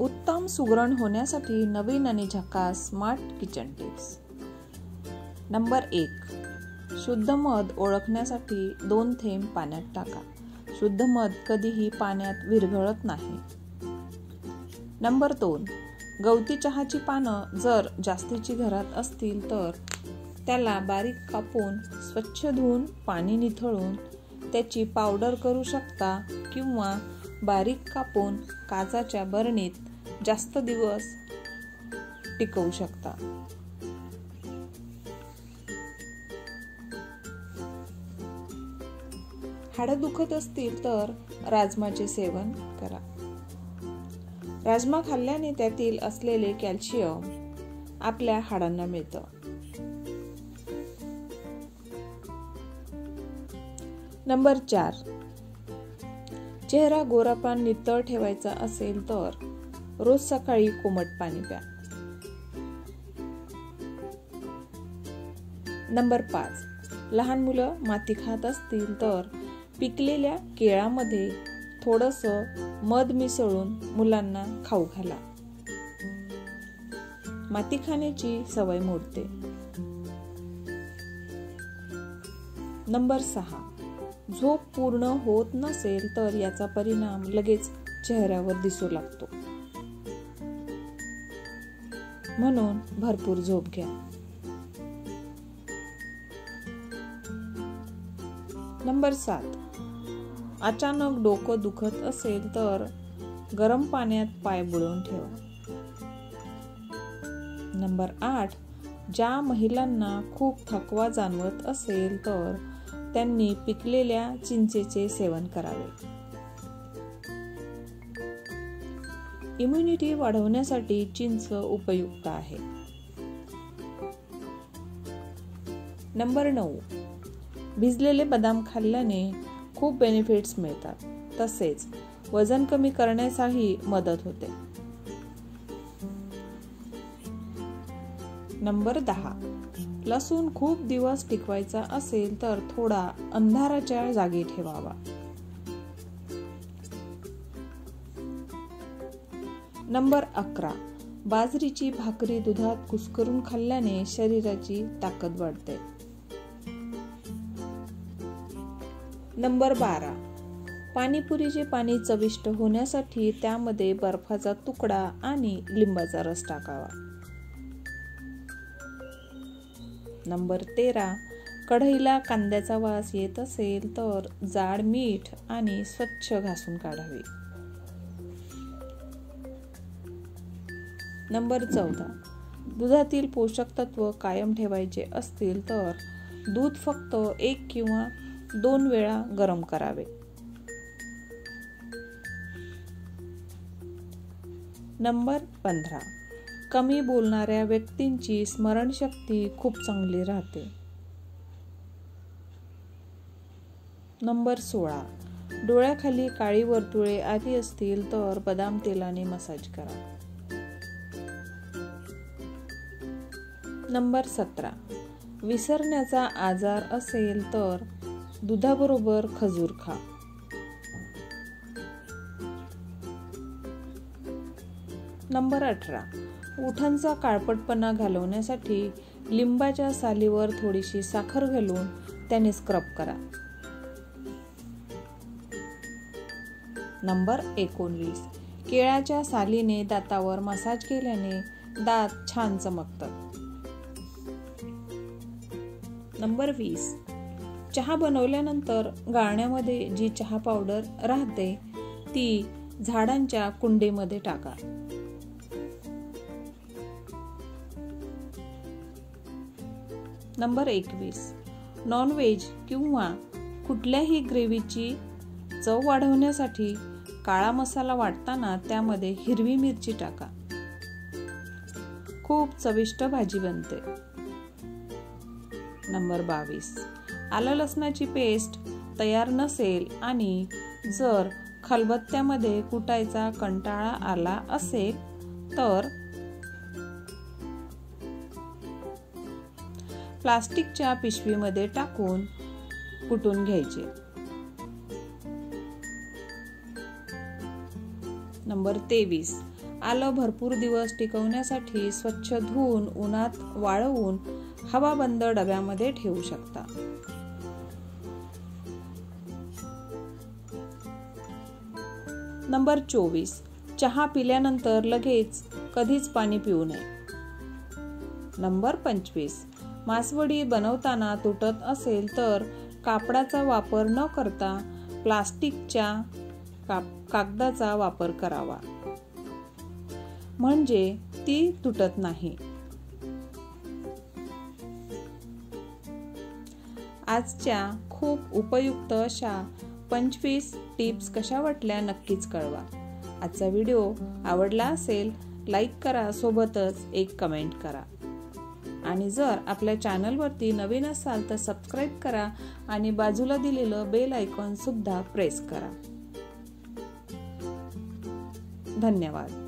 उत्तम सुगरण होण्यासाठी नवीन आणि झकास स्मार्ट किचन टिप्स. नंबर 1. शुद्ध मध ओळखण्यासाठी 2 थेंब पाण्यात टाका. शुद्ध मध कधीही पाण्यात विरघळत नाही. नंबर 2. गवती चहाची पानं जर जास्तीची घरात असतील तर त्याला बारीक कापून स्वच्छ धुवून पाणी निथळून त्याची पावडर करू शकता किंवा बारीक कापून काचेच्या बरणीत जास्त दिवस टिकवू शकता. हाडं दुखत असतील तर राजमाचे सेवन करा. राजमा खाल्ल्याने त्यातील असलेले कॅल्शियम आपल्या हाडांना मिळतं. नंबर 4. चेहरा गोरापान नितळ ठेवायचा असेल तर रोज सकाळी कोमट पाणी प्या. नंबर 5. लहान मुलं माती खात असतील तर पिकलेल्या केळामध्ये थोडंसं मध मिसळून मुलांना खाऊ घाला. माती खाण्याची सवय मोडते. नंबर 6. झोप पूर्ण होत नसेल तर याचा परिणाम लगेच चेहऱ्यावर दिसू लागतो. म्हणून भरपूर झोप घ्या. नंबर 7. अचानक डोकं दुखत असेल तर गरम पाण्यात पाय बुडवून ठेवा. नंबर 8. ज्या महिलांना खूप थकवा जाणवत असेल तर त्यांनी पिकलेल्या चिंचेचे सेवन करावे. इम्युनिटी वाढवण्यासाठी चिंच उपयुक्त आहे. नंबर 9. भिजलेले बदाम खाल्ल्याने खूप बेनिफिट्स मिळतात. तसेच वजन कमी करण्यासही मदत होते. नंबर 10. लसूण खूप दिवस टिकवायचा असेल तर थोडा अंधाराच्या जागी ठेवावा. नंबर 11. बाजरीची भाकरी दुधात कुस्करून खाल्ल्याने शरीराची ताकद वाढते. नंबर 12. पाणीपुरीचे पाणी चविष्ट होण्यासाठी त्यामध्ये बर्फाचा तुकडा आणि लिंबाचा रस टाकावा. नंबर 13. कढईला कांद्याचा वास येत असेल तर जाड मीठ आणि स्वच्छ घासून काढावे. नंबर 14. दुधातील पोषक तत्व कायम ठेवायचे असतील तर दूध फक्त 1 किंवा 2 वेळा गरम करावे. नंबर 15. कमी बोलणाऱ्या व्यक्तींची स्मरणशक्ती खूप चांगली राहते. नंबर 16. डोळ्याखाली काळी वर्तुळे आली असतील तर बदाम तेलाने मसाज करा. नंबर 17. विसरण्याचा आजार असेल तर दुधाबरोबर खजूर खा. नंबर 18. ओठांचा काळपटपणा घालवण्यासाठी लिंबाच्या सालीवर थोडीशी साखर घालून त्याने स्क्रब करा. नंबर 19. केळाच्या सालीने दातावर मसाज केल्याने दात छान चमकतात. नंबर 20. चहा बनवल्यानंतर गाळण्यामध्ये जी चहा पावडर राहते ती झाडांच्या कुंडीमध्ये टाका. नंबर 21. नॉनव्हेज किंवा कुठल्याही ग्रेव्हीची चव वाढवण्यासाठी काळा मसाला वाटताना त्यामध्ये हिरवी मिरची टाका. खूप चविष्ट भाजी बनते. नंबर 22. आलं लसणाची पेस्ट तयार नसेल आणि जर खलबत्त्यामध्ये कुटायचा कंटाळा आला असेल तर प्लास्टिकच्या पिशवीमध्ये टाकून कुटून घ्यायचे. नंबर 23. आलं भरपूर दिवस टिकवण्यासाठी स्वच्छ धुवून उन्हात वाळवून हवाबंद डब्यामध्ये ठेवू शकता. नंबर 24. चहा पिल्यानंतर लगेच कधीच पाणी पिऊ नये. नंबर 25. मासवडी बनवताना तुटत असेल तर कापडाचा वापर न करता प्लास्टिकच्या कागदाचा वापर करावा, म्हणजे ती तुटत नाही. आजच्या खूप उपयुक्त अशा 25 टिप्स कशा वाटल्या नक्कीच कळवा. आजचा व्हिडिओ आवडला असेल लाईक करा, सोबतच एक कमेंट करा. आणि जर आपल्या चॅनलवरती नवीन असाल तर सबस्क्राईब करा आणि बाजूला दिलेलं बेल आयकॉन सुद्धा प्रेस करा. धन्यवाद.